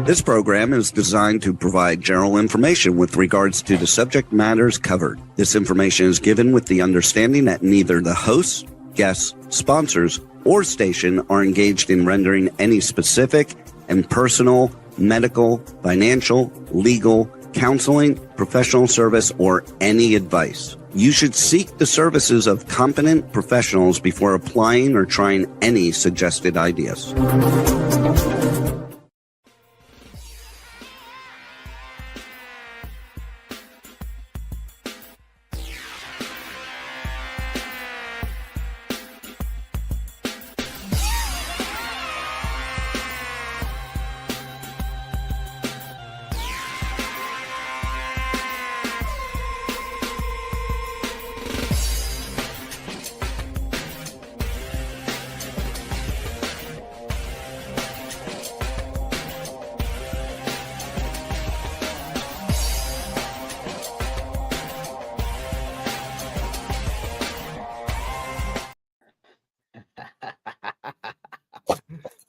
This program is designed to provide general information with regards to the subject matters covered. This information is given with the understanding that neither the hosts, guests, sponsors, or station are engaged in rendering any specific and personal, medical, financial, legal, counseling, professional service, or any advice. You should seek the services of competent professionals before applying or trying any suggested ideas.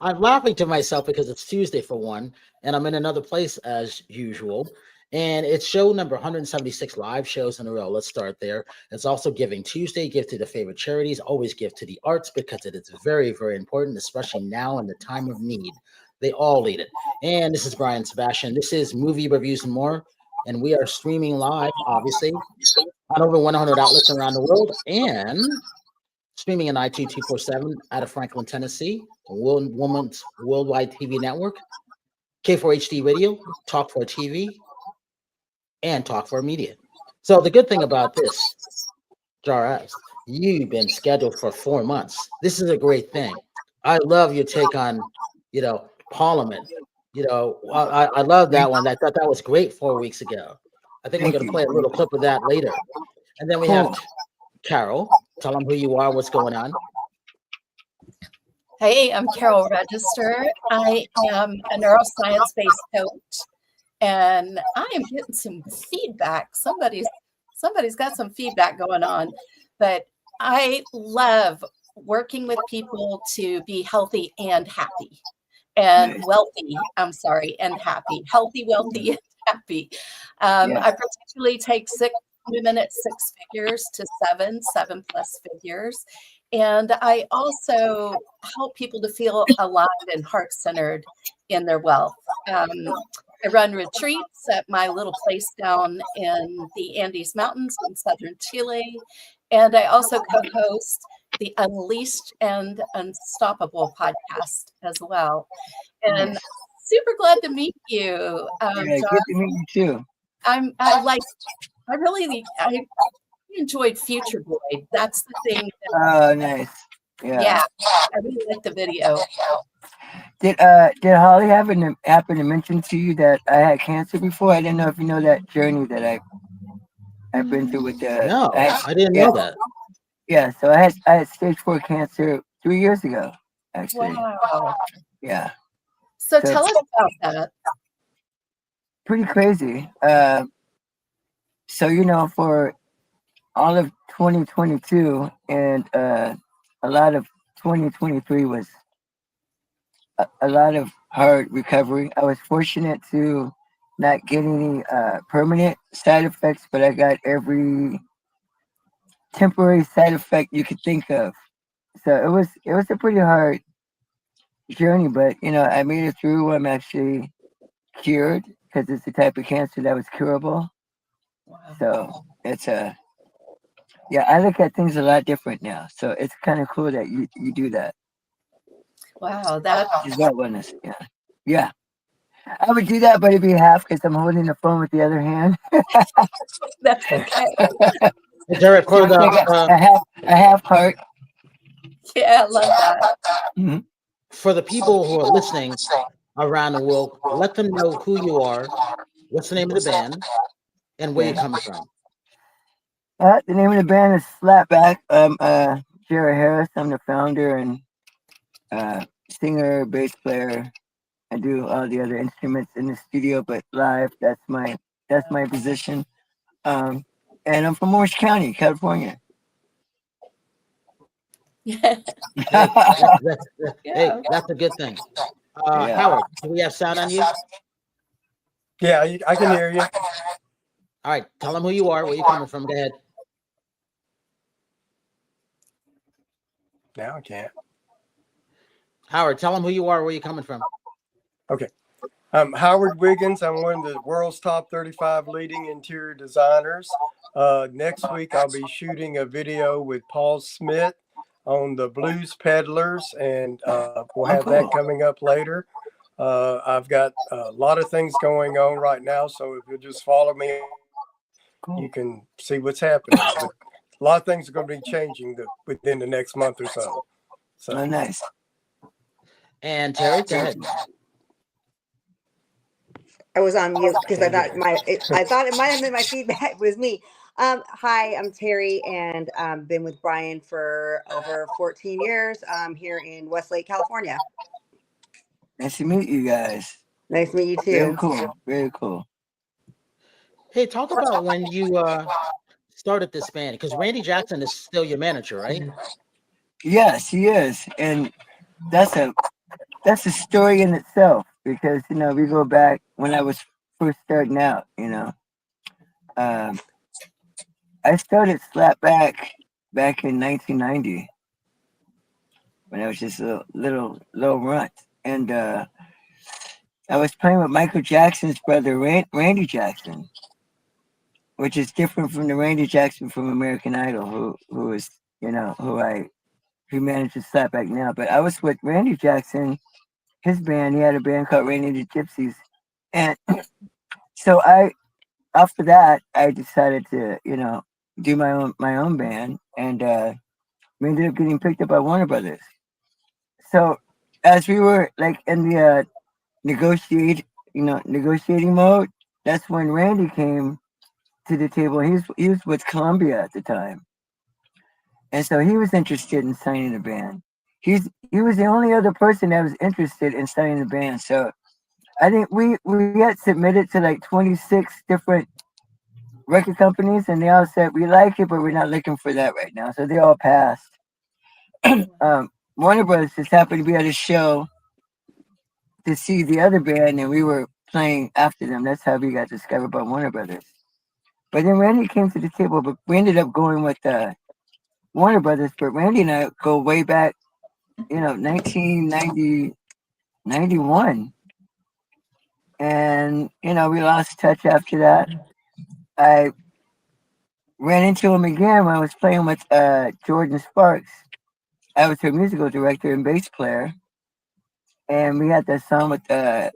I'm laughing to myself because it's Tuesday for one, and I'm in another place as usual. And it's show number 176 live shows in a row. Let's start there. It's also Giving Tuesday. Give to the favorite charities. Always give to the arts because it is very, very important, especially now in the time of need. They all need it. And this is Brian Sebastian. This is Movie Reviews and More. And we are streaming live, obviously, on over 100 outlets around the world and streaming in IT 247 out of Franklin, Tennessee, Woman's Worldwide TV Network, K4HD Radio, Talk 4 TV, and Talk 4 Media. So the good thing about this, Jara, you've been scheduled for 4 months. This is a great thing. I love your take on, Parliament. I love that one. I thought that was great 4 weeks ago. I think we're going to play a little clip of that later. And then we have Carol. Tell them who you are, what's going on. Hey, I'm Carol Register. I am a neuroscience-based coach, and I am getting some feedback. Somebody's got some feedback going on, but I love working with people to be healthy and happy and wealthy. I'm sorry, and happy. Healthy, wealthy, and happy. I particularly take 6 minutes, 6 figures to 7 plus figures. And I also help people to feel aligned and heart-centered in their wealth. I run retreats at my little place down in the Andes Mountains in southern Chile. And I also co-host the Unleashed and Unstoppable podcast as well. And super glad to meet you. Good to meet you too. I really enjoyed Future Boy. That's the thing. Oh, nice. Yeah, I really like the video. Did Holly happen to mention to you that I had cancer before? I didn't know if you know that journey that I've been through with the. No, I didn't know that. Yeah, so I had stage 4 cancer 3 years ago, actually. Wow. Yeah. So tell us about that. Pretty crazy. So, for all of 2022 and a lot of 2023 was a lot of hard recovery. I was fortunate to not get any permanent side effects, but I got every temporary side effect you could think of. So it was a pretty hard journey, but I made it through. I'm actually cured because it's the type of cancer that was curable. Wow. So it's I look at things a lot different now. So it's kind of cool that you do that. Wow, that is that one. Yeah. I would do that, but it'd be half because I'm holding the phone with the other hand. That's okay. Derek, a half heart. Yeah, I love that. Mm-hmm. For the people who are listening around the world, let them know who you are, what's the name of the band, and where you're coming from. The name of the band is SlapBak. I'm Jara Harris. I'm the founder and singer, bass player. I do all the other instruments in the studio, but live, that's my position. And I'm from Orange County, California. Hey, that's a good thing. Howard, do we have sound on you? Yeah, I can hear you. All right, tell them who you are, where you coming from. Go ahead. Now I can't. Howard, tell them who you are, where you coming from. Okay. I'm Howard Wiggins. I'm one of the world's top 35 leading interior designers. Next week, I'll be shooting a video with Paul Smith on the Blues Peddlers, and we'll have that coming up later. I've got a lot of things going on right now, so if you'll just follow me, you can see what's happening. But a lot of things are going to be changing within the next month or so. Oh, nice. And Terry, go ahead. I was on mute because I thought it might have been my feedback was me. Hi, I'm Terry, and been with Brian for over 14 years. I'm here in Westlake, California. Nice to meet you guys. Nice to meet you too. Very cool. Very cool. Hey, talk about when you started this band, because Randy Jackson is still your manager, right? Yes, he is, and that's a story in itself, because we go back when I was first starting out. I started SlapBak back in 1990 when I was just a little runt, and I was playing with Michael Jackson's brother, Randy Jackson, which is different from the Randy Jackson from American Idol, who is who manages SlapBak now. But I was with Randy Jackson, his band. He had a band called Randy and the Gypsies, and so after that I decided to do my own band, and we ended up getting picked up by Warner Brothers. So as we were like in the negotiating mode, that's when Randy came to the table. He was with Columbia at the time, and so he was interested in signing the band. He was the only other person that was interested in signing the band. So I think we had submitted to like 26 different record companies, and they all said we like it, but we're not looking for that right now. So they all passed. Warner Brothers just happened to be at a show to see the other band, and we were playing after them. That's how we got discovered by Warner Brothers. But then Randy came to the table, but we ended up going with Warner Brothers. But Randy and I go way back, 1990, 91. And, we lost touch after that. I ran into him again when I was playing with Jordan Sparks. I was her musical director and bass player. And we had that song with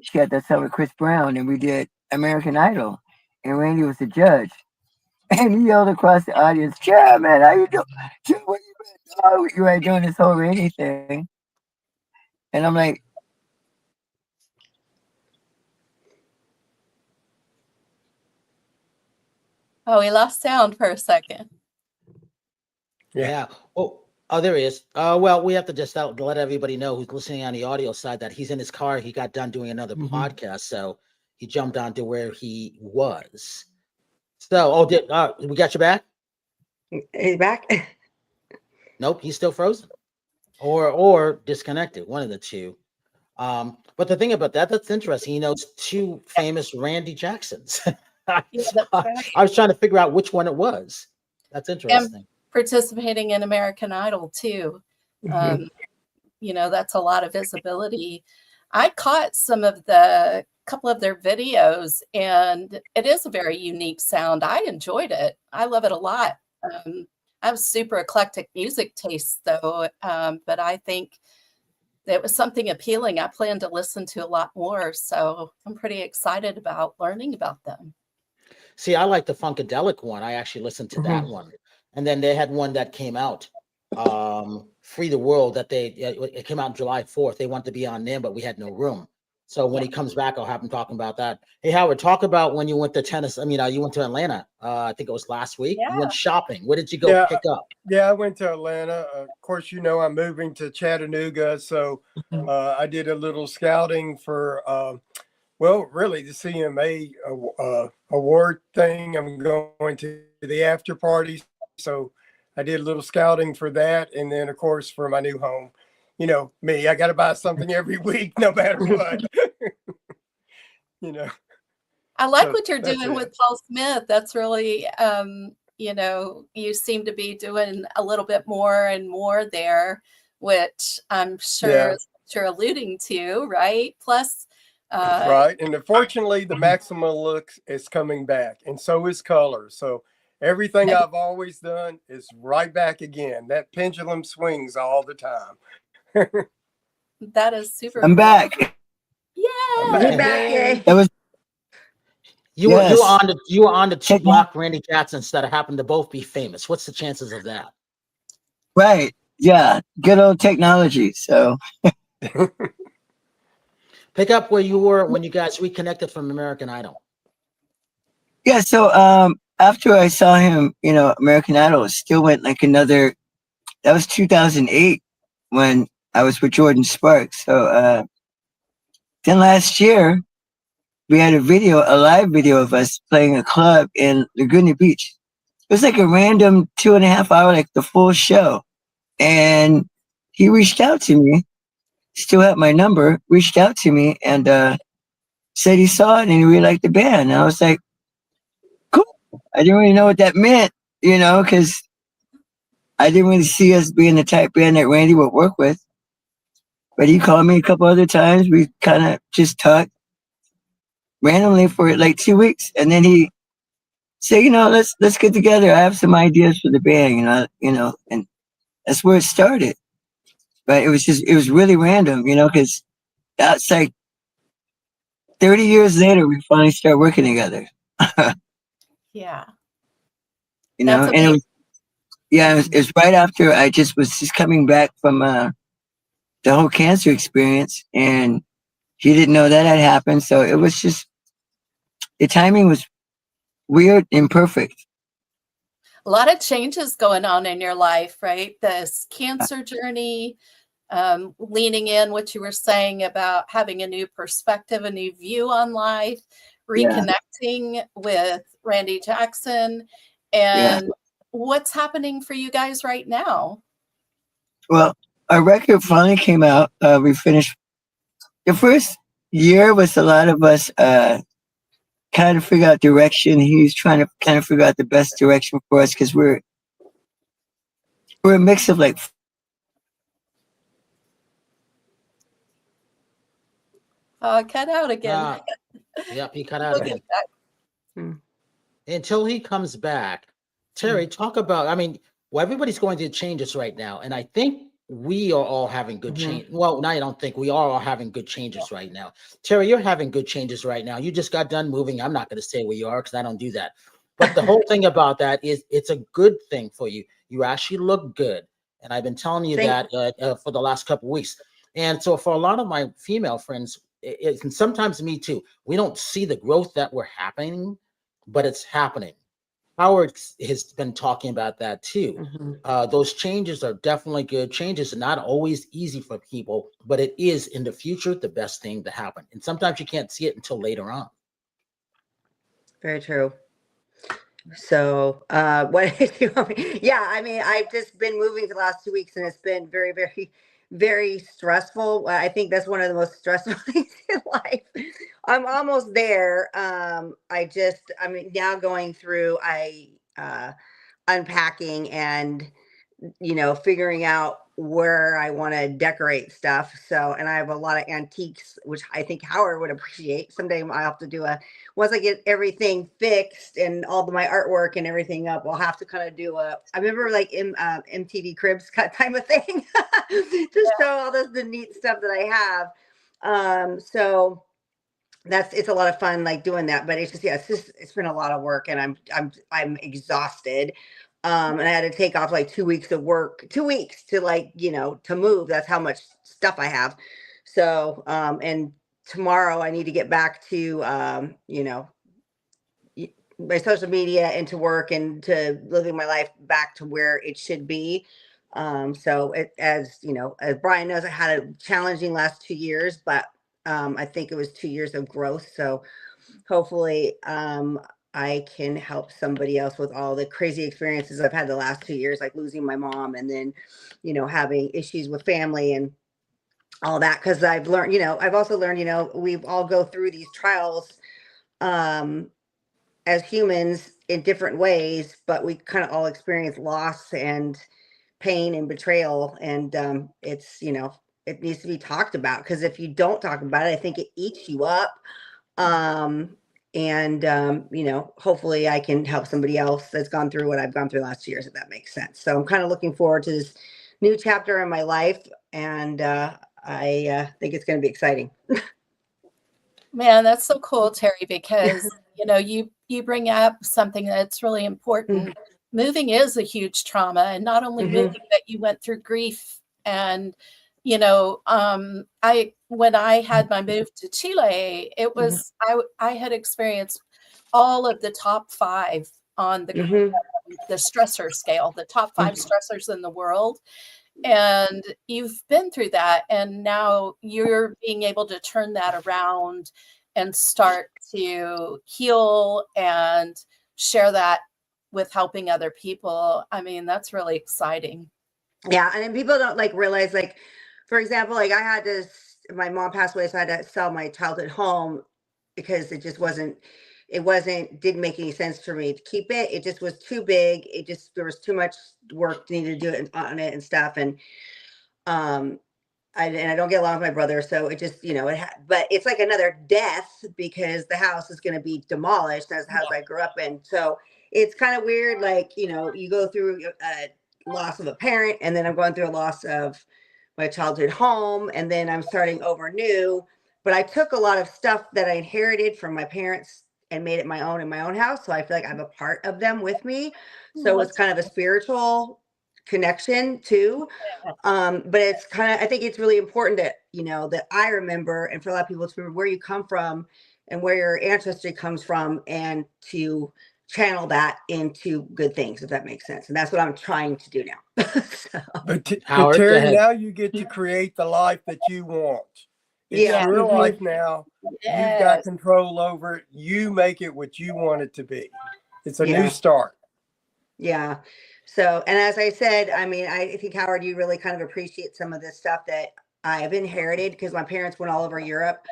she had that song with Chris Brown, and we did American Idol, and Randy was the judge, and he yelled across the audience, "Yeah, man, how you doing? What you been? Oh, you ain't doing this whole Randy thing," and I'm like, Oh, we lost sound for a second. Yeah. Oh, there he is. Well, we have to just let everybody know who's listening on the audio side that he's in his car. He got done doing another podcast, so he jumped on to where he was. So, we got you back? He's back. Nope, he's still frozen, or disconnected. One of the two. But the thing about that's interesting. He knows two famous Randy Jacksons. I was trying to figure out which one it was. That's interesting. Participating in American Idol too. That's a lot of visibility. I caught a couple of their videos, and it is a very unique sound. I enjoyed it. I love it a lot. I have super eclectic music tastes though, but I think it was something appealing. I plan to listen to a lot more, so I'm pretty excited about learning about them. See, I like the Funkadelic one. I actually listened to that one. And then they had one that came out, Free the World, that it came out July 4th. They wanted to be on there, but we had no room. So when he comes back, I'll have him talking about that. Hey, Howard, talk about when you went to you went to Atlanta. I think it was last week. Yeah. You went shopping. Where did you go pick up? Yeah, I went to Atlanta. Of course, I'm moving to Chattanooga. So I did a little scouting for, really the CMA award thing. I'm going to the after party. So I did a little scouting for that. And then, of course, for my new home, me, I got to buy something every week, no matter what, I like So what you're that's doing it. with Paul Smith. That's really, you know, you seem to be doing a little bit more and more there, which I'm sure Yeah. is what you're alluding to, right? Plus, Right. And unfortunately, the Maxima look is coming back, and so is color. So everything I've always done is right back again. That pendulum swings all the time. that is super I'm cool. back. I'm Yeah. He back. back, Yay. yay. That was You were yes. on the two Techno- block Randy Jacksons that happen to both be famous. What's the chances of that? right. Yeah. Good old technology. So Pick up where you were when you guys reconnected from American Idol. yeah. So after I saw him, you know, American Idol still went like another. That was 2008 when I was with Jordan Sparks. So then last year we had a live video of us playing a club in Laguna Beach. It was like a random 2.5 hour, like the full show. And he reached out to me, still had my number, reached out to me and said he saw it and he really liked the band. And I was like, cool. I didn't really know what that meant, you know, because I didn't really see us being the type band that Randy would work with. But he called me a couple other times. We kind of just talked randomly for like 2 weeks. And then he said, you know, let's get together. I have some ideas for the band, and that's where it started. But it was really random, you know, because that's like 30 years later, we finally started working together. Yeah. You know, That's and amazing. it was right after I was just coming back from the whole cancer experience, and he didn't know that had happened. So it was just the timing was weird and perfect. A lot of changes going on in your life, right? This cancer journey, leaning in what you were saying about having a new perspective, a new view on life, Yeah, reconnecting with Randy Jackson, yeah. and what's happening for you guys right now? Well, our record finally came out. We finished the first year was a lot of us kind of figure out direction. He's trying to kind of figure out the best direction for us because we're a mix of like Cut out again. Yep, he cut out Look again. at that. Until he comes back, Terry, talk about. I mean, well, everybody's going through changes right now, and I think we are all having good change. Well, now I don't think we are all having good changes right now. Terry, you're having good changes right now. You just got done moving. I'm not going to say where you are because I don't do that. But the whole thing about that is it's a good thing for you. You actually look good, and I've been telling you Thank that for the last couple of weeks. And so for a lot of my female friends, and sometimes me too, we don't see the growth that we're happening, but it's happening. Howard has been talking about that too. Those changes are definitely good. Changes are not always easy for people, but it is in the future the best thing to happen. And sometimes you can't see it until later on. Very true. So, what did you want me? Yeah, I mean, I've just been moving for the last 2 weeks, and it's been very, very, very stressful. I think that's one of the most stressful things in life. I'm almost there. I'm now going through, unpacking and figuring out where I want to decorate stuff. So, and I have a lot of antiques, which I think Howard would appreciate. Someday I'll have to once I get everything fixed and all my artwork and everything up, I'll have to kind of I remember like in MTV Cribs cut time of thing to show all the neat stuff that I have. So it's a lot of fun like doing that, but it's been a lot of work, and I'm exhausted. And I had to take off like 2 weeks of work, 2 weeks to to move. That's how much stuff I have. So and tomorrow I need to get back to my social media and to work and to living my life back to where it should be. So as as Brian knows, I had a challenging last 2 years, but I think it was 2 years of growth. So hopefully I can help somebody else with all the crazy experiences I've had the last 2 years, like losing my mom and then, having issues with family and all that. Cause I've learned, I've also learned, we all go through these trials um, as humans in different ways, but we kind of all experience loss and pain and betrayal. And it's, it needs to be talked about, because if you don't talk about it, I think it eats you up. Hopefully I can help somebody else that's gone through what I've gone through last 2 years, if that makes sense. So I'm kind of looking forward to this new chapter in my life. And I think it's going to be exciting. Man, that's so cool, Terry, because you bring up something that's really important. Moving is a huge trauma, and not only moving, but you went through grief. And when I had my move to Chile, it was I had experienced all of the top 5 on the stressor scale, the top 5 stressors in the world. And you've been through that, and now you're being able to turn that around and start to heal and share that with helping other people. I mean, that's really exciting. Yeah. And then people don't realize, for example, my mom passed away, so I had to sell my childhood home because it just didn't make any sense for me to keep it. It just was too big. There was too much work needed to do on it and stuff. And I don't get along with my brother, so it just, but it's like another death, because the house is going to be demolished. That's the house I grew up in. So it's kind of weird. You go through a loss of a parent, and then I'm going through a loss of my childhood home, and then I'm starting over new. But I took a lot of stuff that I inherited from my parents and made it my own in my own house. So I feel like I have a part of them with me. So it's kind of a spiritual connection too. But it's I think it's really important that, that I remember, and for a lot of people to remember where you come from and where your ancestry comes from, and to channel that into good things, if that makes sense. And that's what I'm trying to do now. But Howard, go Terry, ahead. now you get to create the life that you want. It's Yeah. your life now. Yes. You've got control over it. You make it what you want it to be. It's a new Yeah. start. Yeah. So, and as I said, I mean, I think, Howard, you really kind of appreciate some of this stuff that I have inherited, because my parents went all over Europe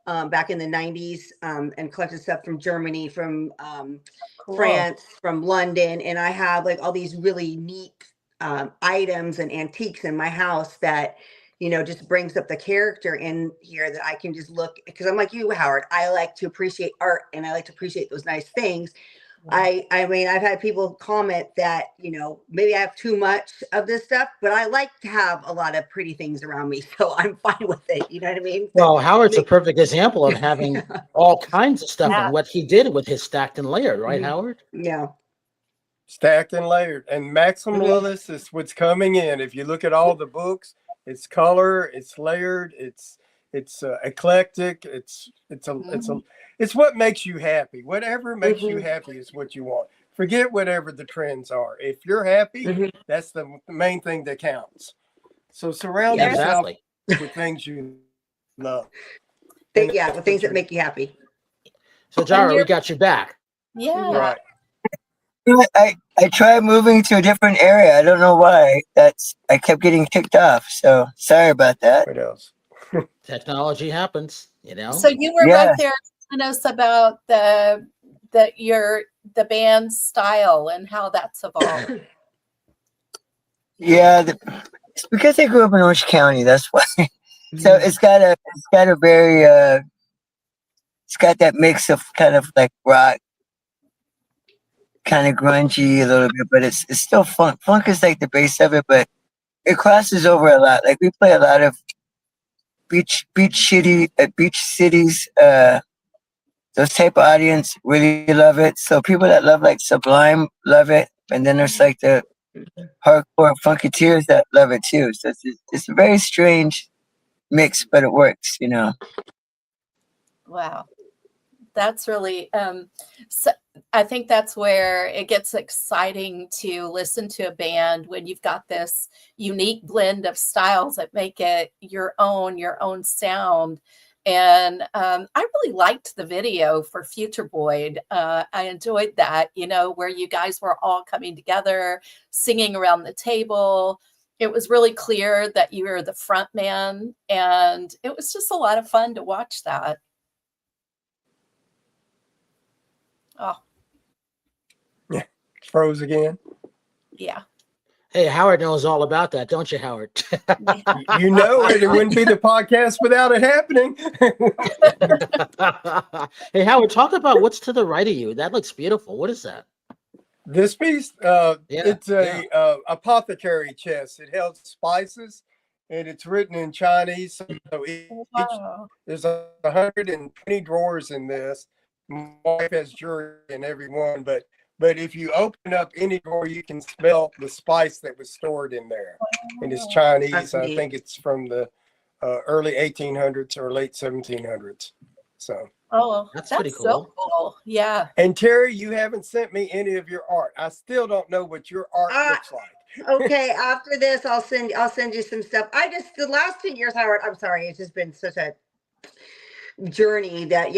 back in the 90s and collected stuff from Germany, from France, from London. And I have all these really neat items and antiques in my house that, just brings up the character in here, that I can just look, because I'm like you, Howard. I like to appreciate art, and I like to appreciate those nice things. I mean, I've had people comment that, maybe I have too much of this stuff, but I like to have a lot of pretty things around me. So I'm fine with it. You know what I mean? Well, Howard's a perfect example of having all kinds of stuff and what he did with his stacked and layered, right, Howard? Yeah. Stacked and layered. And maximalist is what's coming in. If you look at all the books, it's color, it's layered, it's eclectic, it's what makes you happy. Whatever makes you happy is what you want. Forget whatever the trends are. If you're happy, that's the main thing that counts. So surround yourself with things you love. With things that make you happy. So Jara, we got you back. Yeah. Right. I tried moving to a different area. I don't know why. I kept getting kicked off. So sorry about that. What else? Technology happens, So you were right there telling us about the band's style and how that's evolved. Yeah, it's because I grew up in Orange County. That's why. So it's got a very it's got that mix of kind of like rock, kind of grungy a little bit, but it's still funk. Funk is like the base of it, but it crosses over a lot. Like we play a lot of beach cities. Those type of audience really love it. So people that love like Sublime love it, and then there's like the hardcore funketeers that love it too. So it's a very strange mix, but it works, Wow. That's really so I think that's where it gets exciting to listen to a band, when you've got this unique blend of styles that make it your own sound. And I really liked the video for Future Boyd. I enjoyed that, where you guys were all coming together, singing around the table. It was really clear that you were the front man, and it was just a lot of fun to watch that. Oh, Yeah, froze again. yeah. Hey, Howard knows all about that, don't you, Howard? You know it. It wouldn't be the podcast without it happening. Hey, Howard, talk about what's to the right of you. That looks beautiful. What is that? This piece, Yeah, it's a apothecary chest. It held spices, and it's written in Chinese. So Wow. there's 120 drawers in this. My wife has jewelry in every one, but if you open up any drawer, you can smell the spice that was stored in there. And it's Chinese. That's I neat. think it's from the early 1800s or late 1700s. So. Oh, That's that's pretty so cool. cool. Yeah. And Terry, you haven't sent me any of your art. I still don't know what your art looks like. Okay, after this, I'll send you some stuff. The last 2 years, Howard, I'm sorry, it's just been such a journey that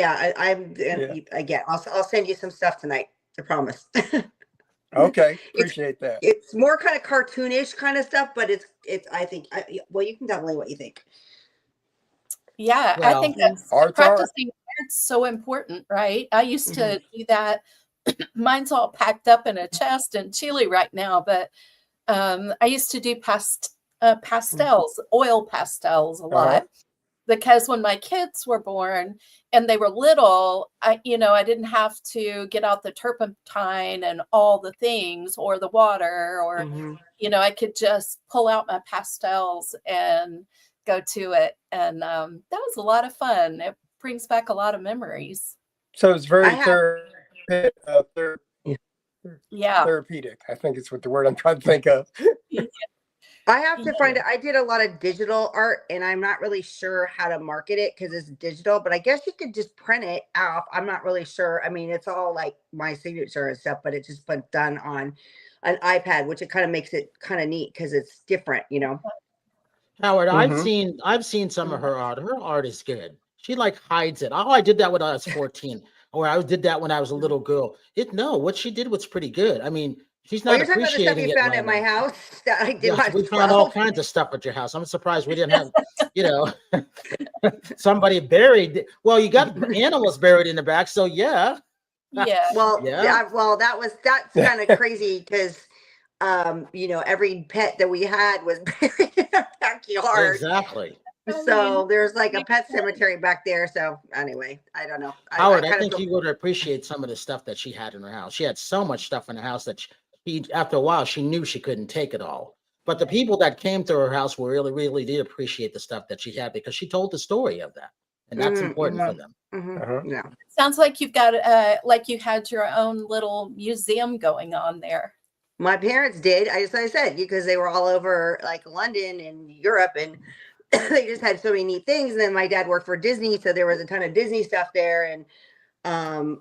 I'll send you some stuff tonight. I promise. Okay, appreciate that. It's more kind of cartoonish kind of stuff, but it's I think well, you can tell me what you think. Yeah, Well, I think that's art's practicing art's so important, right? I used to do that. Mine's all packed up in a chest in Chile right now, but I used to do pastels, oil pastels a lot. Because when my kids were born and they were little, I didn't have to get out the turpentine and all the things or the water or, I could just pull out my pastels and go to it. And that was a lot of fun. It brings back a lot of memories. So it's very therapeutic. I think it's what the word I'm trying to think of. I have to find it. I did a lot of digital art, and I'm not really sure how to market it because it's digital, but I guess you could just print it off. I'm not really sure. I mean, it's all like my signature and stuff, but it's just been done on an iPad, which it kind of makes it kind of neat because it's different, Howard, I've seen some of her art. Her art is good. She like hides it. Oh, I did that when I was 14, or I did that when I was a little girl. What she did was pretty good. I mean, she's not you're talking about the stuff appreciating you it found right at my now. house that I did when I was We found all 12. kinds of stuff at your house. I'm surprised we didn't have, somebody buried. Well, you got animals buried in the back, so yeah. Yeah. Well, Yeah. that's kind of crazy because every pet that we had was buried in our backyard. Exactly. So there's like a pet cemetery back there. So anyway, I don't know. Howard, I think you would appreciate some of the stuff that she had in her house. She had so much stuff in the house that after a while, she knew she couldn't take it all. But the people that came to her house were really, really did appreciate the stuff that she had because she told the story of that. And that's important for them. Yeah. Sounds like you've got like you had your own little museum going on there. My parents did. As I said, because they were all over like London and Europe, and they just had so many neat things. And then my dad worked for Disney, so there was a ton of Disney stuff there. And I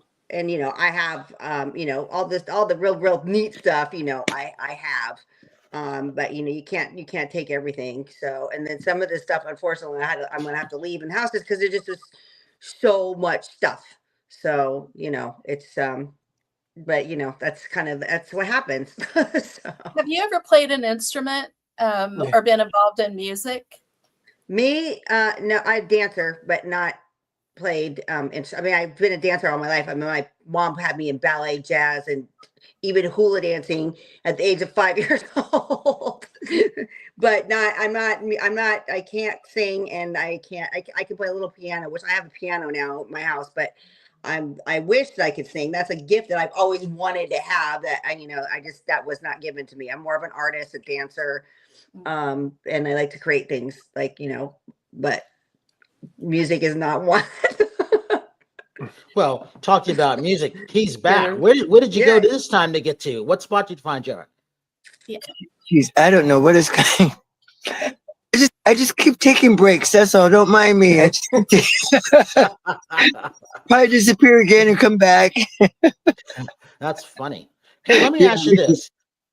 have all the real neat stuff. I have. But you can't take everything. So, and then some of this stuff, unfortunately, I'm gonna have to leave in houses because there just is so much stuff. So it's but that's what happens. So. Have you ever played an instrument or been involved in music? Me, no, I'm a dancer, but not played. I mean, I've been a dancer all my life. I mean, my mom had me in ballet, jazz, and even hula dancing at the age of 5 years old. But I can't sing, and I can play a little piano, which I have a piano now at my house, but I wish that I could sing. That's a gift that I've always wanted to have that that was not given to me. I'm more of an artist, a dancer. And I like to create things but music is not one. Well, talking about music, he's back. Where did you go this time to get to? What spot did you find, Jara? Jeez, I don't know what is going. I just keep taking breaks. That's all. Don't mind me. I just probably disappear again and come back. That's funny. Hey, let me ask you this.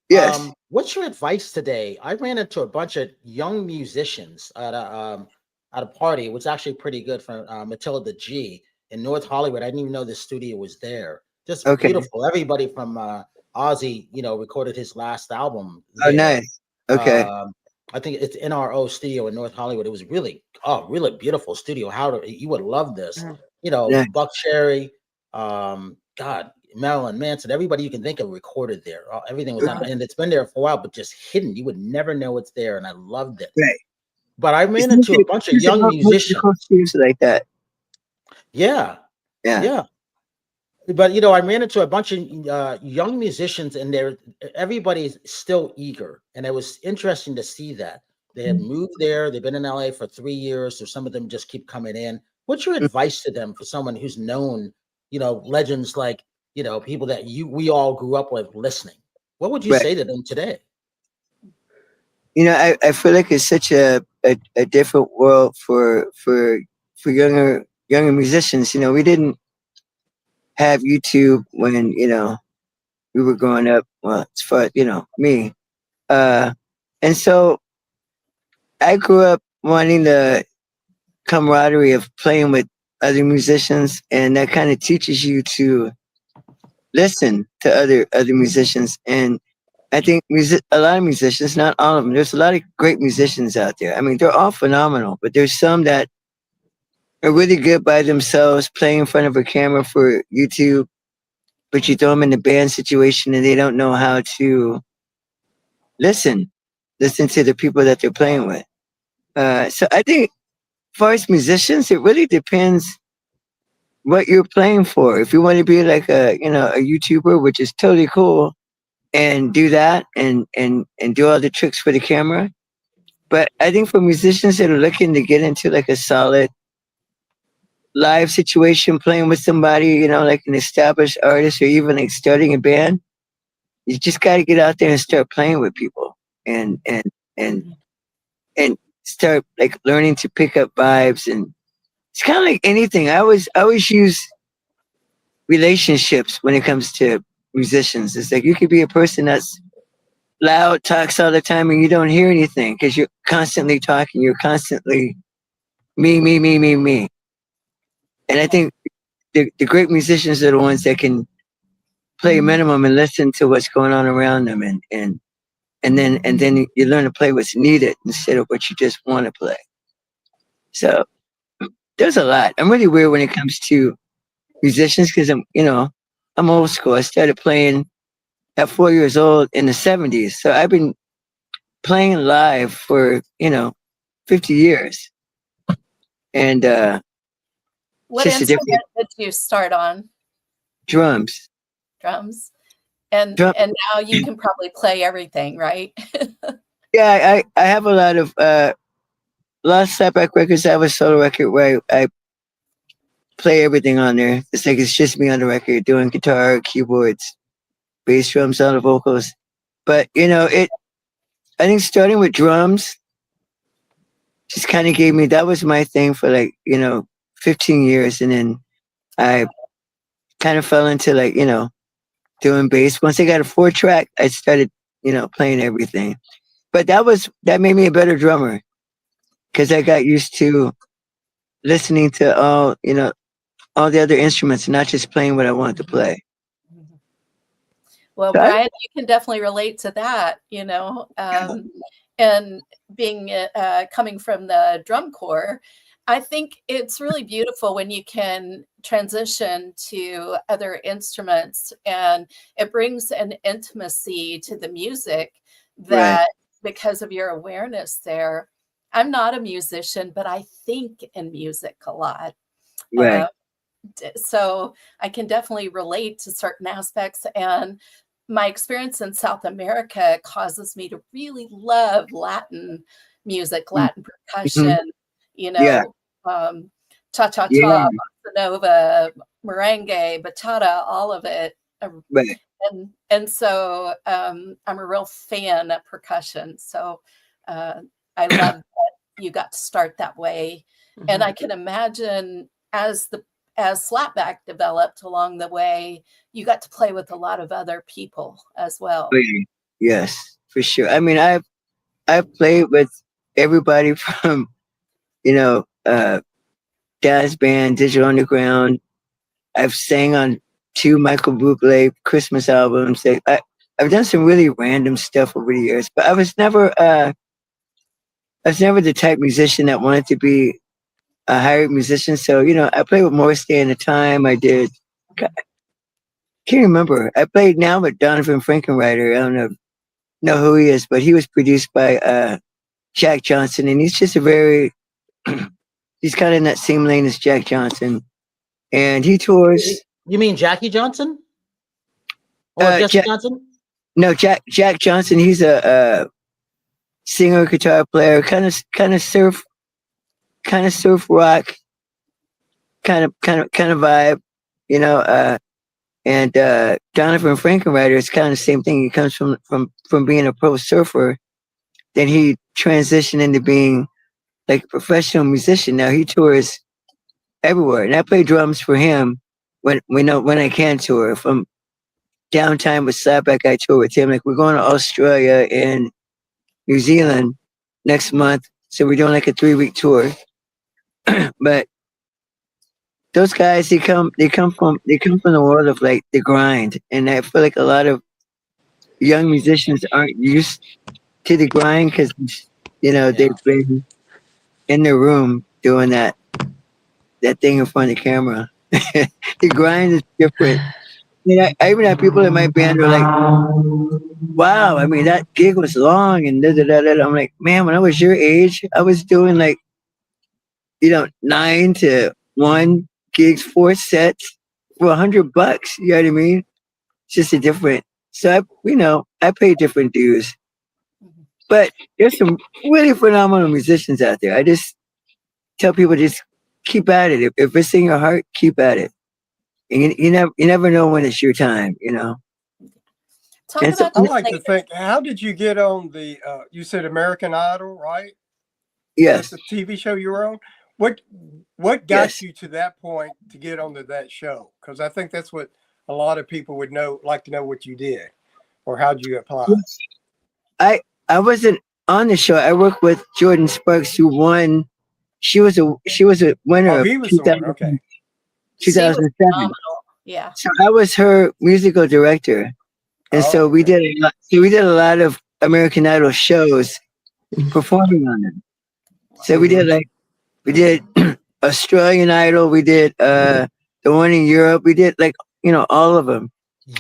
Yes. What's your advice today? I ran into a bunch of young musicians at a party. It was actually pretty good for Matilda G in North Hollywood. I didn't even know the studio was there. Just beautiful. Everybody from Ozzy, recorded his last album there. Oh, nice. Okay. I think it's NRO Studio in North Hollywood. It was really beautiful studio. You would love this. Buck Cherry. God, Marilyn Manson, everybody you can think of recorded there. Everything was on, and it's been there for a while, but just hidden. You would never know it's there, and I loved it. Right. But I ran into a bunch of young musicians. Like that. Yeah. Yeah. Yeah. But I ran into a bunch of young musicians, and everybody's still eager, and it was interesting to see that they had moved there. They've been in LA for 3 years, or some of them just keep coming in. What's your advice to them for someone who's known, legends like people that we all grew up with listening? What would you say to them today? I feel like it's such a different world for younger musicians. We didn't have YouTube when we were growing up. Well, as far as me, and so I grew up wanting the camaraderie of playing with other musicians, and that kind of teaches you to listen to other musicians. And I think a lot of musicians, not all of them, there's a lot of great musicians out there. I mean, they're all phenomenal, but there's some that are really good by themselves, playing in front of a camera for YouTube, but you throw them in the band situation and they don't know how to listen to the people that they're playing with. So I think, as far as musicians, it really depends what you're playing for. If you want to be like a YouTuber, which is totally cool, and do that and do all the tricks for the camera. But I think for musicians that are looking to get into like a solid live situation, playing with somebody, like an established artist, or even like starting a band, you just got to get out there and start playing with people and start like learning to pick up vibes. And it's kind of like anything. I always use relationships when it comes to musicians. It's like you could be a person that's loud, talks all the time, and you don't hear anything because you're constantly talking. You're constantly me. And I think the great musicians are the ones that can play a minimum and listen to what's going on around them, and then you learn to play what's needed instead of what you just want to play. So there's a lot. I'm really weird when it comes to musicians because I'm old school. I started playing at 4 years old in the 70s. So I've been playing live for, 50 years. And what instrument did you start on? Drums. And now you can probably play everything, right? Yeah, I have a lot of SlapBak records. I have a solo record where I play everything on there. It's like it's just me on the record doing guitar, keyboards, bass, drums, all the vocals. But I think starting with drums just kind of gave me, that was my thing for 15 years, and then I kind of fell into doing bass. Once I got a 4-track, I started playing everything. But that made me a better drummer because I got used to listening to all the other instruments, not just playing what I wanted to play. Well, Brian, you can definitely relate to that, and being coming from the drum corps, I think it's really beautiful when you can transition to other instruments, and it brings an intimacy to the music that because of your awareness there. I'm not a musician, but I think in music a lot. Right. So I can definitely relate to certain aspects, and my experience in South America causes me to really love Latin music, Latin percussion, cha-cha-cha, bossa nova, merengue, bachata, all of it. Right. And so I'm a real fan of percussion. So I love that you got to start that way. And I can imagine as SlapBak developed along the way, you got to play with a lot of other people as well. Yes, for sure. I mean, I've played with everybody from, Jazz Band, Digital Underground. I've sang on 2 Michael Bublé Christmas albums. I've done some really random stuff over the years, but I was never the type musician that wanted to be a hired musician. So, I played with Morris Day in the time. I did can't remember. I played now with Donovan Frankenreiter. I don't know who he is, but he was produced by Jack Johnson, and he's just a very he's kind of in that same lane as Jack Johnson, and he tours. You mean Jackie Johnson or Jesse Johnson? No, Jack Johnson. He's a singer, guitar player, kind of surf rock, kind of vibe, you know. And Donovan Frankenreiter is kind of the same thing. He comes from being a pro surfer, then he transitioned into being like a professional musician. Now he tours everywhere, and I play drums for him when I can tour. From downtime with SlapBak, I tour with him. Like we're going to Australia and New Zealand next month, so we're doing like a 3-week tour. But those guys, they come from the world of like the grind, and I feel like a lot of young musicians aren't used to the grind because they've been in their room doing that thing in front of the camera. The grind is different. I even have people in my band who are like, wow, I mean, that gig was long and da da da da. I'm like, man, when I was your age, I was doing like, 9 to 1 gigs, 4 sets for $100. You know what I mean? It's just a different. So I pay different dues. But there's some really phenomenal musicians out there. I just tell people just keep at it. If it's in your heart, keep at it. And you never know when it's your time, Talk about I like to think, how did you get on the, you said American Idol, right? Yes. That's the TV show you were on? What got you to that point to get onto that show? Because I think that's what a lot of people would like to know what you did or how'd you apply. I wasn't on the show. I worked with Jordan Sparks, who won. She was a winner of 2007. Yeah. So I was her musical director, and so we did a lot of American Idol shows, performing on them. So we did Australian Idol, we did the one in Europe, we did all of them.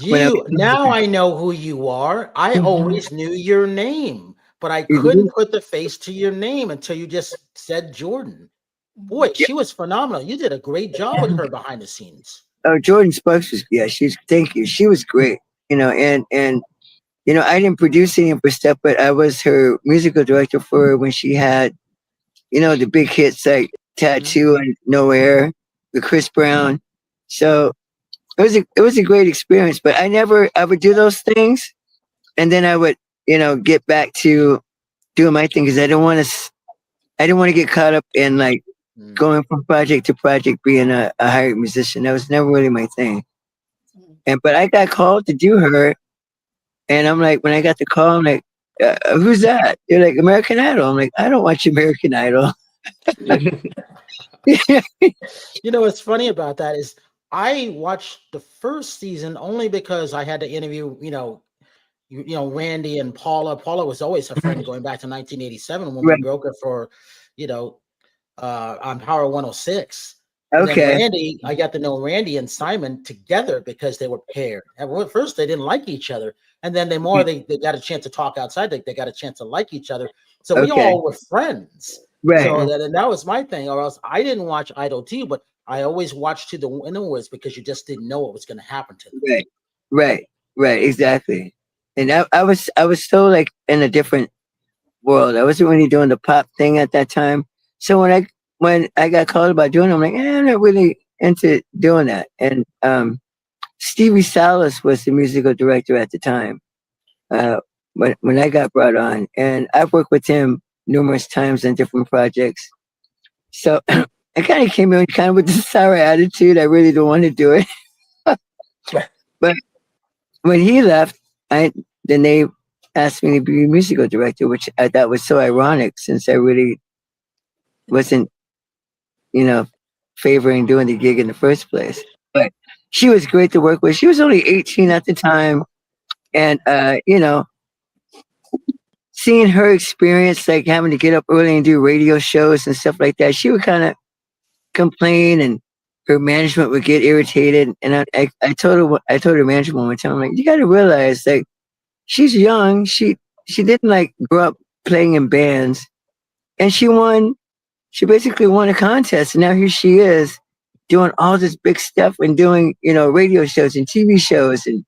Now I know who you are. I always knew your name, but I couldn't put the face to your name until you just said Jordan. Boy, she was phenomenal. You did a great job with her behind the scenes. Oh, Jordan Sparks thank you. She was great. And I didn't produce any of her stuff, but I was her musical director for her when she had, the big hits like Tattoo and No Air with Chris Brown. So it was a great experience, but I would do those things and then I would, get back to doing my thing because I didn't want to get caught up in like going from project to project, being a hired musician. That was never really my thing. But I got called to do her, and I'm like, when I got the call, I'm like, who's that? They're like, American Idol. I'm like, I don't watch American Idol. What's funny about that is I watched the first season only because I had to interview, Randy and Paula. Paula was always a friend going back to 1987 when we broke it for, on Power 106. And then Randy, I got to know Randy and Simon together because they were paired. At first, they didn't like each other. And then they got a chance to talk outside. They got a chance to like each other. So we all were friends. Right. So that was my thing. Or else I didn't watch Idol too, but I always watched To the Winners because you just didn't know what was going to happen to them. Right. Exactly. And I was so like in a different world. I wasn't really doing the pop thing at that time. So when I got called about doing it, I'm like, I'm not really into doing that. And Stevie Salas was the musical director at the time when I got brought on. And I've worked with him numerous times on different projects. So I kind of came in kind of with this sour attitude. I really don't want to do it. But when he left, then they asked me to be a musical director, which I thought was so ironic since I really wasn't, favoring doing the gig in the first place. But she was great to work with. She was only 18 at the time. And, seeing her experience, like having to get up early and do radio shows and stuff like that, she would kind of complain and her management would get irritated, and I told her management one time, I'm like, you got to realize, like, she's young. She didn't like grow up playing in bands, and she won. She basically won a contest, and now here she is doing all this big stuff and doing, radio shows and TV shows, and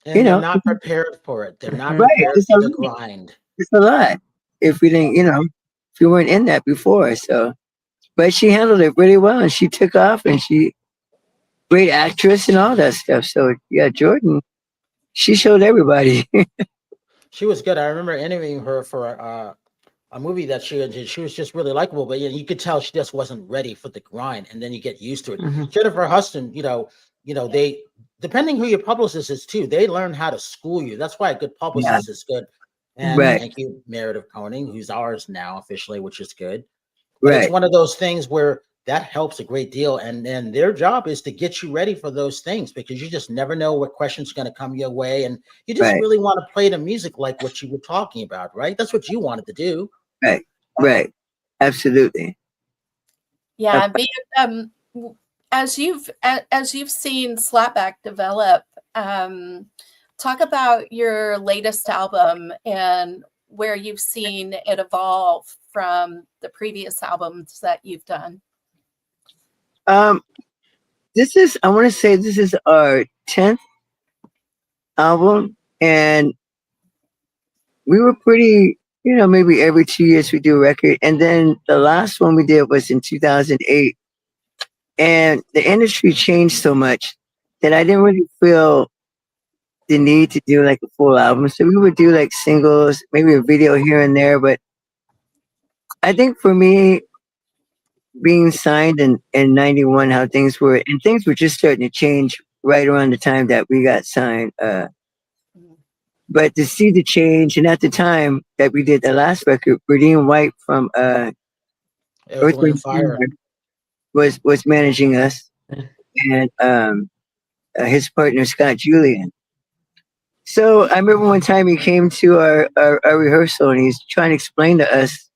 they're not prepared for it. They're not right. prepared for the grind. It's a lot. If we didn't, if we weren't in that before, so. But she handled it really well, and she took off, and she great actress and all that stuff. So yeah, Jordan, she showed everybody. She was good. I remember interviewing her for a movie that she was just really likable, but you could tell she just wasn't ready for the grind, and then you get used to it. Mm-hmm. Jennifer Huston, they, depending who your publicist is too, they learn how to school you. That's why a good publicist is good. And thank you, Meredith Koenig, who's ours now officially, which is good. But it's one of those things where that helps a great deal. And their job is to get you ready for those things, because you just never know what question's going to come your way. And you just really want to play the music like what you were talking about, right? That's what you wanted to do. Right. Absolutely. Yeah. As you've seen SlapBak develop, talk about your latest album and where you've seen it evolve from the previous albums that you've done. I want to say this is our 10th album, and we were pretty, maybe every 2 years we do a record. And then the last one we did was in 2008, and the industry changed so much that I didn't really feel the need to do like a full album. So we would do like singles, maybe a video here and there. But I think for me, being signed in 91, how things were, and things were just starting to change right around the time that we got signed. But to see the change, and at the time that we did the last record, Berdine White from Earth, Wind & Fire was managing us, and his partner Scott Julian. So I remember one time he came to our rehearsal, and he's trying to explain to us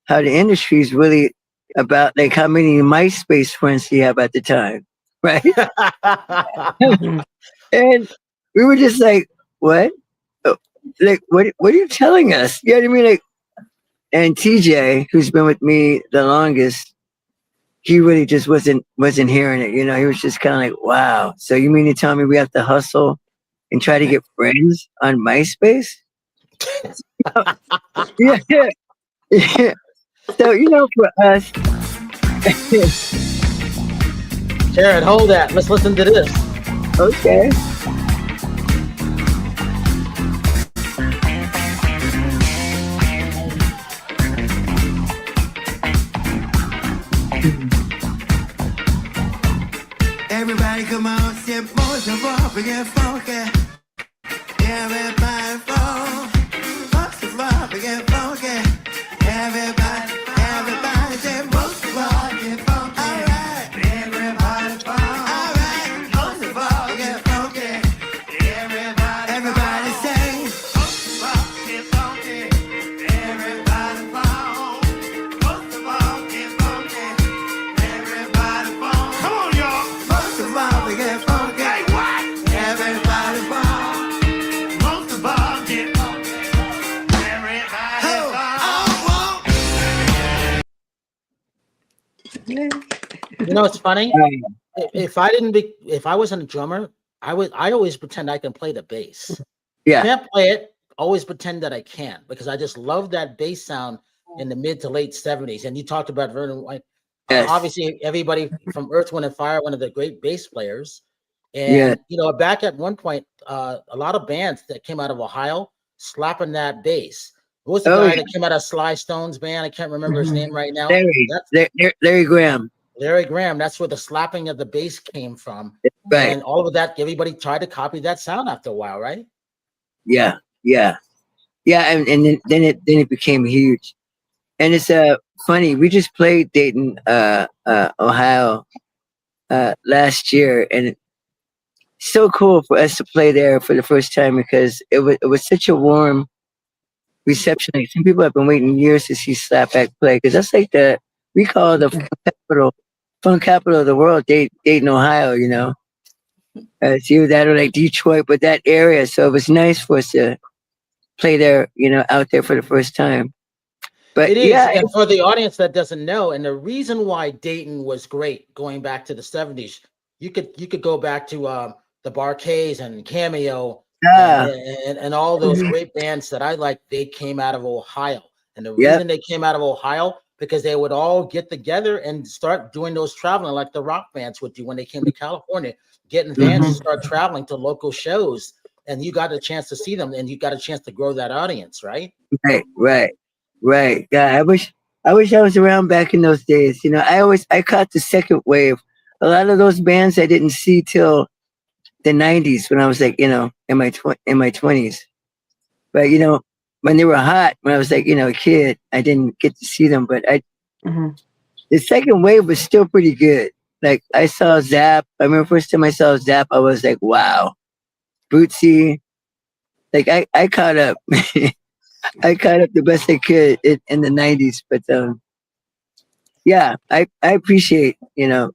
how the industry is really about, like, how many MySpace friends he have at the time, right? And we were just like, what? Like, what are you telling us? You know what I mean? Like, and TJ, who's been with me the longest, he really just wasn't hearing it. He was just kind of like, wow. So you mean to tell me we have to hustle and try to get friends on MySpace? Yeah. So, for us. Jared, hold that. Let's listen to this. Okay. Everybody come on, step most of all, we get funky. Everybody fall. Most of all, we get funky. Everybody say most of all, get funky. All right. Everybody fall. All right. Most of all, get funky. Everybody say most of all, get funky. Everybody fall. Most of all, get funky. Everybody fall. Come on, y'all. Most of all, we get funky. Hey, what? Everybody fall. Most of all, get funky. Everybody fall. It's funny. If I wasn't a drummer, I always pretend I can play the bass. Yeah. Can't play it. Always pretend that I can, because I just love that bass sound in the mid to late 70s. And you talked about Vernon White. Yes. Obviously, everybody from Earth, Wind & Fire, one of the great bass players. And back at one point, a lot of bands that came out of Ohio slapping that bass. What was the guy that came out of Sly Stone's band? I can't remember his name right now. Larry Graham. Larry Graham. That's where the slapping of the bass came from. Right. And all of that, everybody tried to copy that sound after a while, right? Yeah. And then it became huge. And it's funny. We just played Dayton, Ohio, last year, and it's so cool for us to play there for the first time, because it was such a warm reception. Like, some people have been waiting years to see SlapBak play, because that's like we call the capital funk capital of the world, Dayton, Ohio, you know. It's either that or like Detroit, but that area. So it was nice for us to play there, you know, out there for the first time. But It is, yeah, and for the audience that doesn't know, and the reason why Dayton was great going back to the 70s, you could go back to the Barcades and Cameo yeah, and all those great bands that I like. They came out of Ohio, and the yep, reason they came out of Ohio because they would all get together and start doing those traveling like the rock bands would do when they came to California, getting vans to start traveling to local shows, and you got a chance to see them, and you got a chance to grow that audience, right? right. Yeah, I wish I was around back in those days. You know, I caught the second wave. A lot of those bands I didn't see till the '90s when I was like, you know, in my 20s. But you know, when they were hot, when I was like, you know, a kid, I didn't get to see them. But the second wave was still pretty good. Like I saw Zap. I remember first time I saw Zap, I was like, wow, Bootsy. Like I caught up. I caught up the best I could in the '90s. But yeah, I appreciate, you know,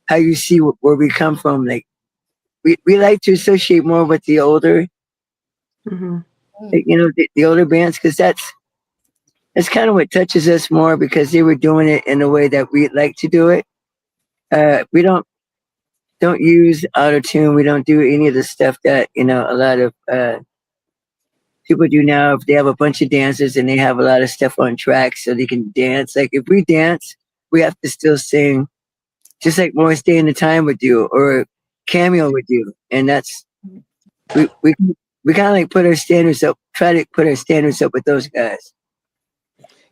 how you see where we come from. Like we like to associate more with the older, like, you know, the older bands, because that's kind of what touches us more, because they were doing it in the way that we like to do it. We don't use auto tune. We don't do any of the stuff that, you know, a lot of people do now. If they have a bunch of dancers and they have a lot of stuff on track so they can dance. Like if we dance, we have to still sing, just like Morris Day and the Time would do, or Cameo would do. And that's we kind of like put our standards up, try to put our standards up with those guys.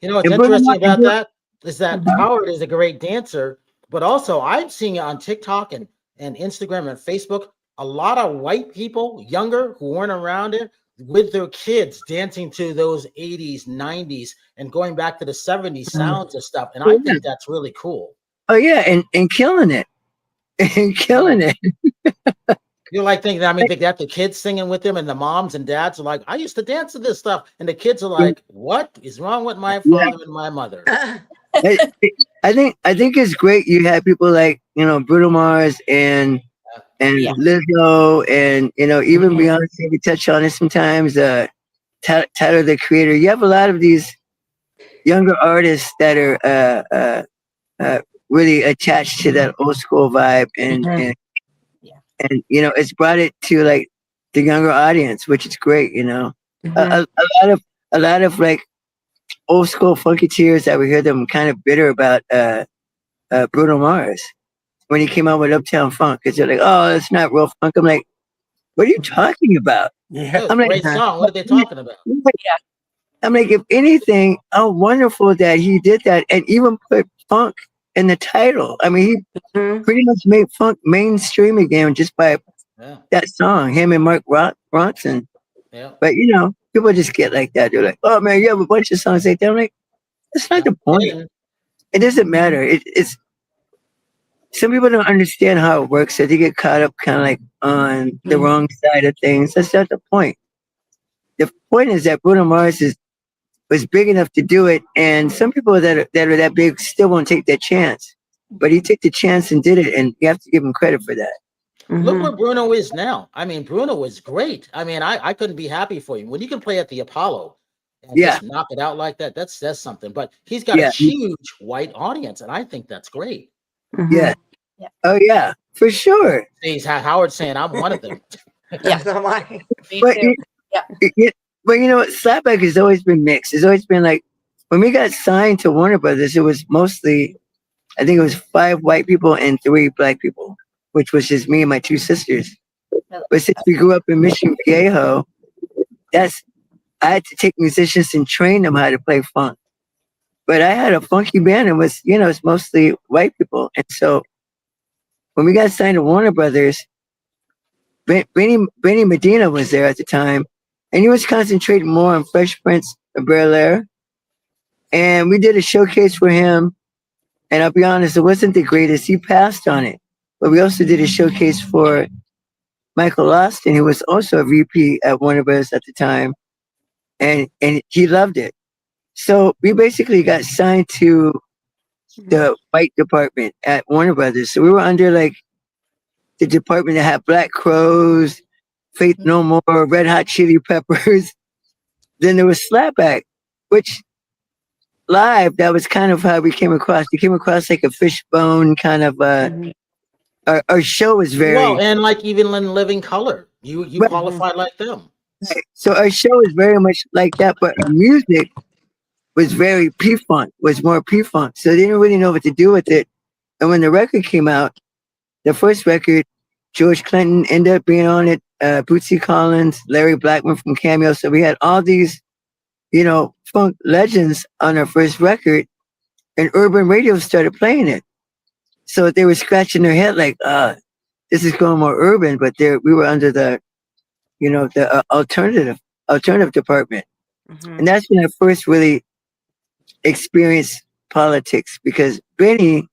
You know what's interesting about that is that Howard is a great dancer, but also I'm seeing it on TikTok and Instagram and Facebook, a lot of white people, younger, who weren't around it, with their kids dancing to those 80s, 90s, and going back to the 70s sounds and stuff. And I think that's really cool. Oh yeah, and killing it. And killing it. You're like thinking, I mean, they got the kids singing with them, and the moms and dads are like, I used to dance to this stuff. And the kids are like, what is wrong with my father and my mother? I think it's great you have people like, you know, Bruno Mars and Lizzo, and, you know, even Beyonce, we touch on it sometimes, Tyler, the Creator. You have a lot of these younger artists that are really attached to that old school vibe, and you know, it's brought it to like the younger audience, which is great. You know, a lot of like old school funketeers that we hear them kind of bitter about Bruno Mars when he came out with Uptown Funk, because they're like, oh, it's not real funk. I'm like, what are you talking about? Yeah, I'm like, great song. What are they talking about? I'm like, if anything, how wonderful that he did that, and even put funk in the title. I mean, he pretty much made funk mainstream again just by that song, him and Mark Ronson. Yeah. But you know, people just get like that. They're like, oh man, you have a bunch of songs like that. I'm like, that's not the point. It doesn't matter. It's some people don't understand how it works, so they get caught up kind of like on the wrong side of things. That's not the point. The point is that Bruno Mars was big enough to do it, and some people that are that big still won't take that chance. But he took the chance and did it, and you have to give him credit for that. Look where Bruno is now. I mean, Bruno was great. I mean, I couldn't be happy for you. When you can play at the Apollo and just knock it out like that, that says something. But he's got a huge white audience, and I think that's great. Yeah. Oh yeah, for sure. He's Howard saying I'm one of them. That's not mine. But you know what? SlapBak has always been mixed. It's always been like, when we got signed to Warner Brothers, it was mostly, I think it was 5 white people and 3 black people, which was just me and my 2 sisters. But since we grew up in Mission Viejo, I had to take musicians and train them how to play funk. But I had a funky band, and was, you know, it's mostly white people. And so when we got signed to Warner Brothers, Benny Medina was there at the time, and he was concentrating more on Fresh Prince of Bel-Air. And we did a showcase for him. And I'll be honest, it wasn't the greatest. He passed on it. But we also did a showcase for Michael Austin, who was also a VP at Warner Bros. At the time. And he loved it. So we basically got signed to the white department at Warner Brothers. So we were under like the department that had Black Crows, Faith No More, Red Hot Chili Peppers. Then there was SlapBak, which live, that was kind of how we came across. We came across like a fishbone kind of our show was very Well, and like even in Living Color, you right, qualified like them. right. So our show was very much like that, but our music was very P-Funk, was more P-Funk. So they didn't really know what to do with it. And when the record came out, the first record, George Clinton ended up being on it, Bootsy Collins, Larry Blackman from Cameo. So we had all these, funk legends on our first record, and urban radio started playing it. So they were scratching their head like, this is going more urban, but we were under the, the alternative department. And that's when I first really experienced politics, because Benny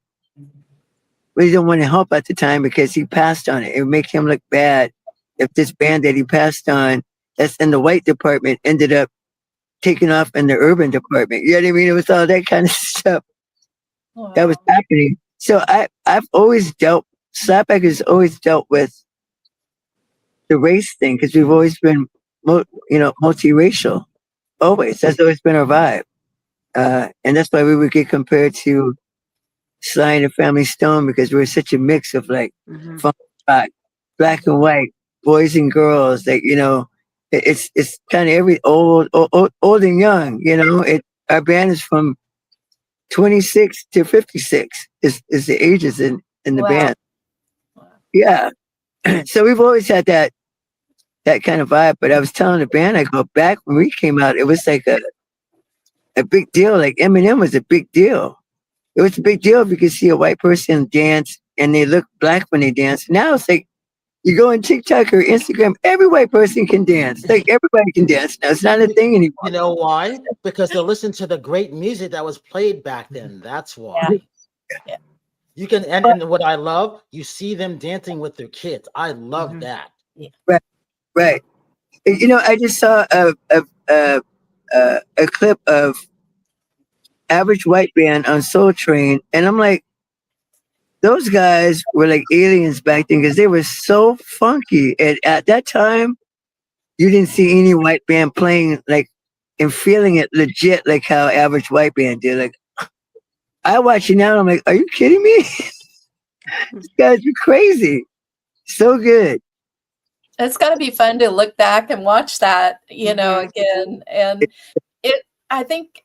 really didn't want to help at the time because he passed on it. It would make him look bad if this band that he passed on, that's in the white department, ended up taking off in the urban department. You know what I mean? It was all that kind of stuff that was happening. So I've always SlapBak has always dealt with the race thing, because we've always been, multiracial. Always. That's always been our vibe. And that's why we would get compared to Sly and the Family Stone, because we're such a mix of like funk, rock, black and white, boys and girls. Like, it's kind of every old and young. Our band is from 26 to 56 is the ages in the band. Yeah. So we've always had that kind of vibe. But I was telling the band, I go, back when we came out, it was like a big deal. Like Eminem was a big deal. It was a big deal if you could see a white person dance and they look black when they dance. Now it's like you go on TikTok or Instagram, every white person can dance. Like everybody can dance now. It's not a thing anymore. You know why? Because they listen to the great music that was played back then. That's why. Yeah. You can, and what I love, you see them dancing with their kids. I love that. Right. I just saw a clip of Average White Band on Soul Train, and I'm like, those guys were like aliens back then, because they were so funky. And at that time, you didn't see any white band playing like and feeling it legit like how Average White Band did. Like, I watch it now and I'm like, are you kidding me? These guys are crazy. So good. It's got to be fun to look back and watch that, again. And I think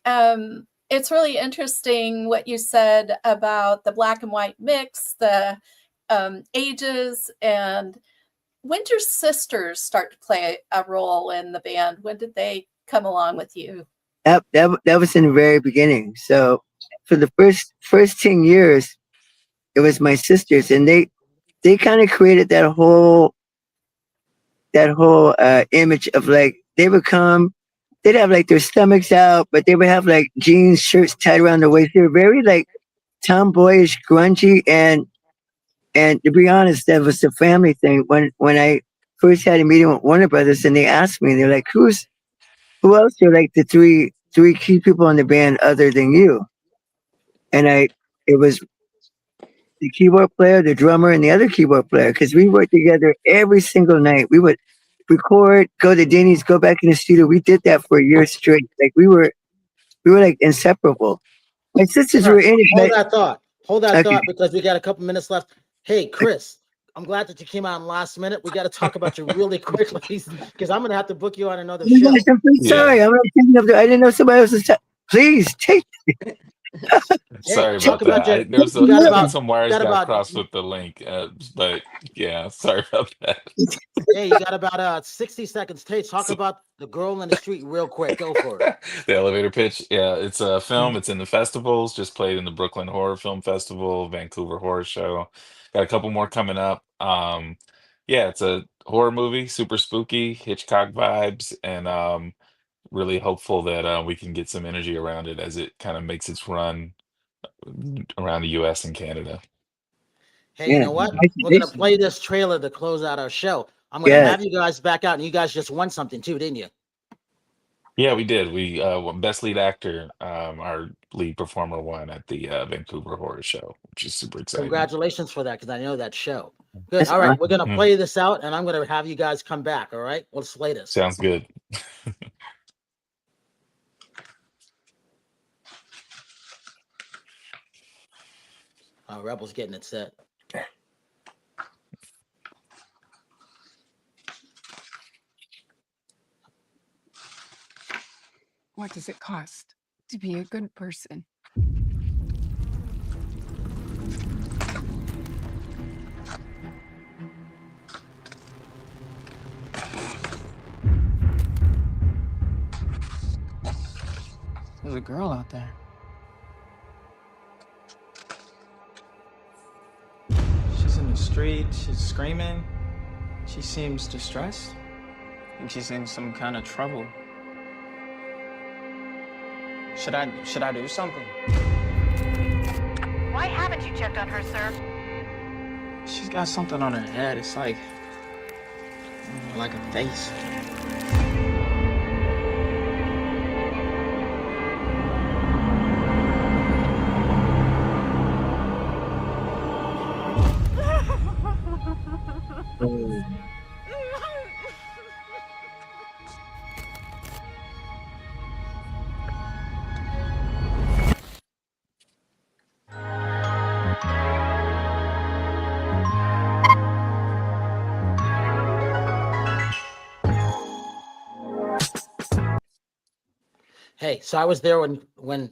it's really interesting what you said about the black and white mix, the ages, and when did your sisters start to play a role in the band? When did they come along with you? That was in the very beginning. So for the first 10 years, it was my sisters, and they kind of created that whole image of like, they would come, they'd have like their stomachs out, but they would have like jeans, shirts tied around their waist. They were very like tomboyish, grungy, and to be honest, that was the family thing. When I first had a meeting with Warner Brothers, and they asked me, they're like, who else are like the three key people in the band other than you? And it was the keyboard player, the drummer, and the other keyboard player, because we worked together every single night. We would record, go to Denny's, go back in the studio. We did that for a year straight. Like we were like inseparable. My sisters were in it. Hold that thought, because we got a couple minutes left. Hey, Chris, I'm glad that you came out in last minute. We got to talk about you really quickly, because I'm going to have to book you on another show. I'm sorry. I'm not thinking of I didn't know somebody else was. Please take it. Sorry about that. There's some wires got crossed with the link, but yeah, sorry about that. Hey, you got about 60 seconds. Talk about The Girl in the Street real quick. Go for it. The elevator pitch. Yeah, it's a film. It's in the festivals. Just played in the Brooklyn Horror Film Festival, Vancouver Horror Show. Got a couple more coming up. Yeah, it's a horror movie, super spooky, Hitchcock vibes, and really hopeful that we can get some energy around it as it kind of makes its run around the US and Canada. Hey, you know what? We're going to play this trailer to close out our show. I'm going to have you guys back out, and you guys just won something too, didn't you? Yeah, we did. We best lead actor, our lead performer won at the Vancouver Horror Show, which is super exciting. Congratulations for that, because I know that show. Good. That's All right, we're gonna Mm, play this out, and I'm gonna have you guys come back. All right, let's play this. sounds good. Rebel's getting it set. What does it cost to be a good person? There's a girl out there. She's in the street, she's screaming. She seems distressed. I think she's in some kind of trouble. Should I do something? Why haven't you checked on her, sir? She's got something on her head. It's like a face. Hey, so I was there when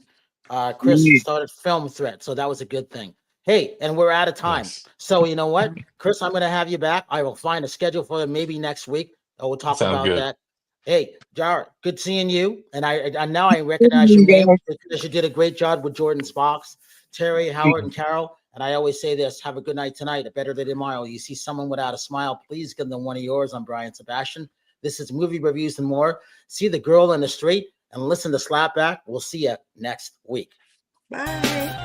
Chris started Film Threat, so that was a good thing. Hey, and we're out of time. Yes. So you know what, Chris, I'm going to have you back. I will find a schedule for maybe next week. We'll talk Sounds about good. that. Hey, Jara, good seeing you. And I now I recognize your name because you did a great job with Jordan Sparks, Terry, Howard, and Carol. And I always say this: have a good night tonight, a better day tomorrow. You see someone without a smile, please give them one of yours. I'm Brian Sebastian. This is Movie Reviews and More. See the girl in the street and listen to SlapBak. We'll see you next week. Bye.